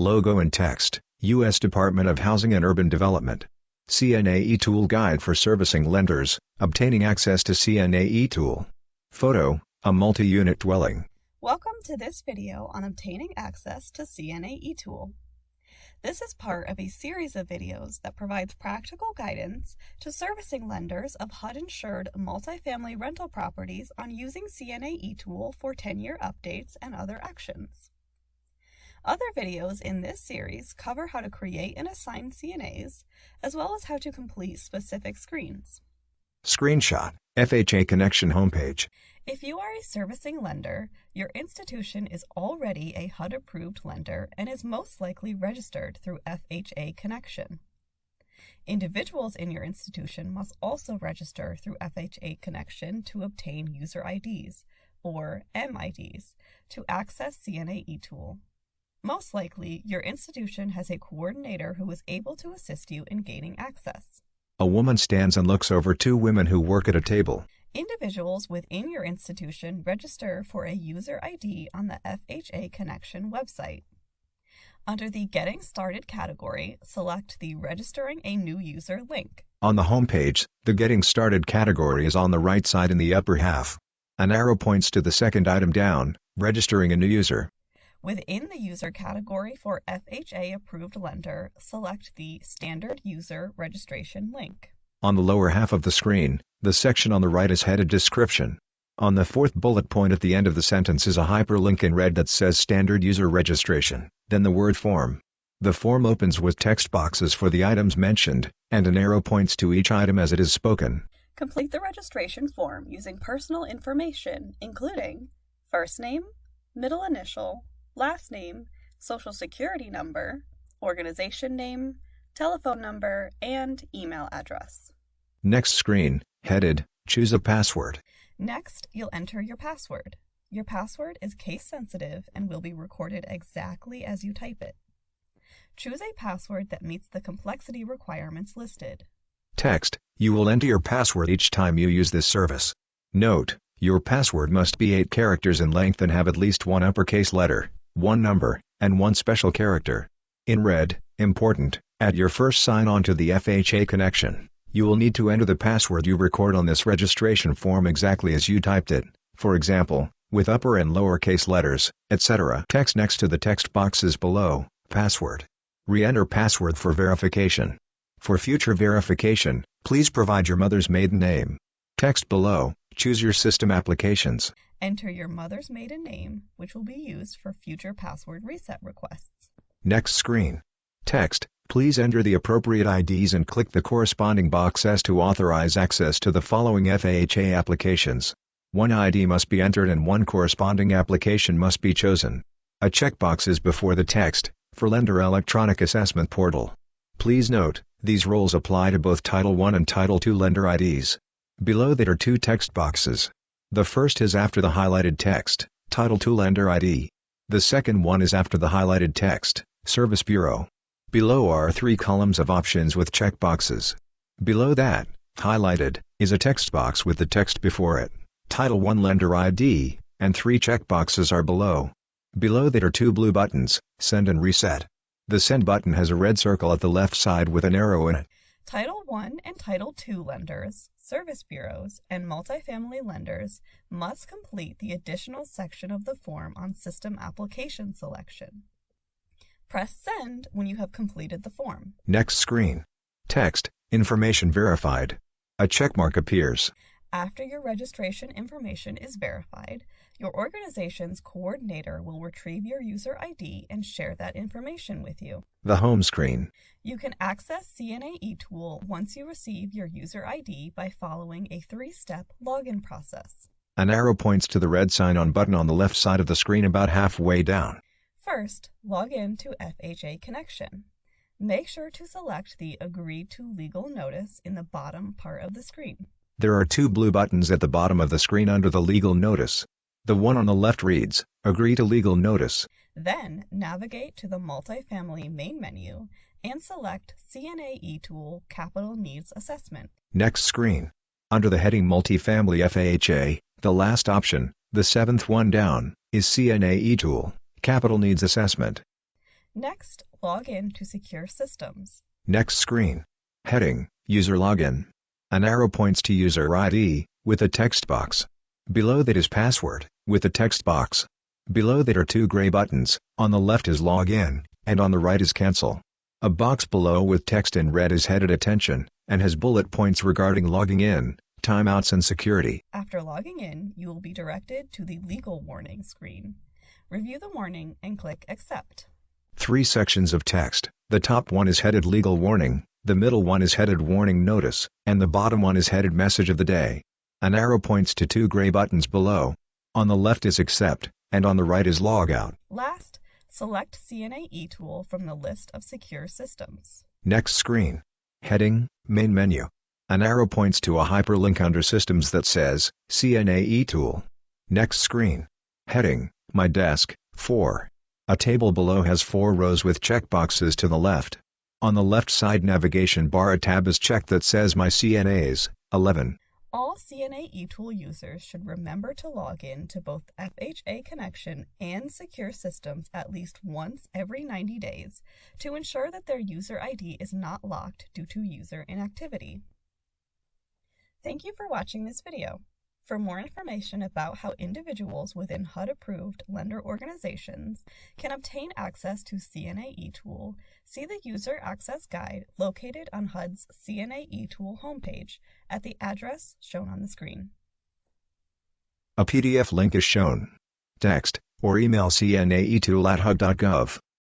Logo and text, U.S. Department of Housing and Urban Development. CNA e-Tool Guide for Servicing Lenders, Obtaining Access to CNA e-Tool. Photo, a multi-unit dwelling. Welcome to this video on obtaining access to CNA e-Tool. This is part of a series of videos that provides practical guidance to servicing lenders of HUD-insured multifamily rental properties on using CNA e-Tool for 10-year updates and other actions. Other videos in this series cover how to create and assign CNAs, as well as how to complete specific screens. Screenshot, FHA Connection homepage. If you are a servicing lender, your institution is already a HUD-approved lender and is most likely registered through FHA Connection. Individuals in your institution must also register through FHA Connection to obtain user IDs, or MIDs, to access CNA e-Tool. Most likely, your institution has a coordinator who is able to assist you in gaining access. A woman stands and looks over two women who work at a table. Individuals within your institution register for a user ID on the FHA Connection website. Under the Getting Started category, select the Registering a New User link. On the home page, the Getting Started category is on the right side in the upper half. An arrow points to the second item down, Registering a New User. Within the User category for FHA-approved lender, select the Standard User Registration link. On the lower half of the screen, the section on the right is headed Description. On the fourth bullet point at the end of the sentence is a hyperlink in red that says Standard User Registration, then the word Form. The form opens with text boxes for the items mentioned, and an arrow points to each item as it is spoken. Complete the registration form using personal information, including first name, middle initial, last name, social security number, organization name, telephone number, and email address. Next screen, headed, Choose a password. Next, you'll enter your password. Your password is case sensitive and will be recorded exactly as you type it. Choose a password that meets the complexity requirements listed. Text, you will enter your password each time you use this service. Note, your password must be 8 characters in length and have at least one uppercase letter, one number, and one special character. In red, important, at your first sign-on to the FHA Connection, you will need to enter the password you record on this registration form exactly as you typed it, for example, with upper and lowercase letters, etc. Text next to the text boxes below, password. Re-enter password for verification. For future verification, please provide your mother's maiden name. Text below, choose your system applications. Enter your mother's maiden name, which will be used for future password reset requests. Next screen. Text, please enter the appropriate IDs and click the corresponding box S to authorize access to the following FHA applications. One ID must be entered and one corresponding application must be chosen. A checkbox is before the text, for Lender Electronic Assessment Portal. Please note, these rules apply to both Title I and Title II lender IDs. Below that are 2 text boxes. The first is after the highlighted text, Title II Lender ID. The second one is after the highlighted text, Service Bureau. Below are 3 columns of options with checkboxes. Below that, highlighted, is a text box with the text before it, Title I Lender ID, and 3 checkboxes are below. Below that are 2 blue buttons, Send and Reset. The Send button has a red circle at the left side with an arrow in it. Title I and Title II lenders, service bureaus, and multifamily lenders must complete the additional section of the form on System Application Selection. Press Send when you have completed the form. Next screen. Text, Information Verified. A checkmark appears. After your registration information is verified, your organization's coordinator will retrieve your user ID and share that information with you. The home screen. You can access CNA e-Tool once you receive your user ID by following a 3-step login process. An arrow points to the red sign-on button on the left side of the screen about halfway down. First, log in to FHA Connection. Make sure to select the Agree to Legal Notice in the bottom part of the screen. There are 2 blue buttons at the bottom of the screen under the Legal Notice. The one on the left reads, Agree to Legal Notice. Then, navigate to the Multifamily main menu and select CNA e-Tool Capital Needs Assessment. Next screen. Under the heading Multifamily FHA, the last option, the 7th one down, is CNA e-Tool Capital Needs Assessment. Next, log in to Secure Systems. Next screen. Heading, User Login. An arrow points to user ID, with a text box. Below that is password, with a text box. Below that are two gray buttons, on the left is Login, and on the right is Cancel. A box below with text in red is headed Attention, and has bullet points regarding logging in, timeouts and security. After logging in, you will be directed to the Legal Warning screen. Review the warning and click Accept. 3 sections of text. The top one is headed Legal Warning, the middle one is headed Warning Notice, and the bottom one is headed Message of the Day. An arrow points to two gray buttons below. On the left is Accept, and on the right is Log Out. Last, select CNA eTool from the list of secure systems. Next screen. Heading, Main Menu. An arrow points to a hyperlink under Systems that says, CNA eTool. Next screen. Heading, My Desk, 4. A table below has 4 rows with checkboxes to the left. On the left side navigation bar a tab is checked that says My CNAs, 11. All CNA eTool users should remember to log in to both FHA Connection and Secure Systems at least once every 90 days to ensure that their user ID is not locked due to user inactivity. Thank you for watching this video. For more information about how individuals within HUD-approved lender organizations can obtain access to CNA eTool, see the User Access Guide located on HUD's CNA eTool homepage at the address shown on the screen. A PDF link is shown. Text or email cnaetool@hud.gov.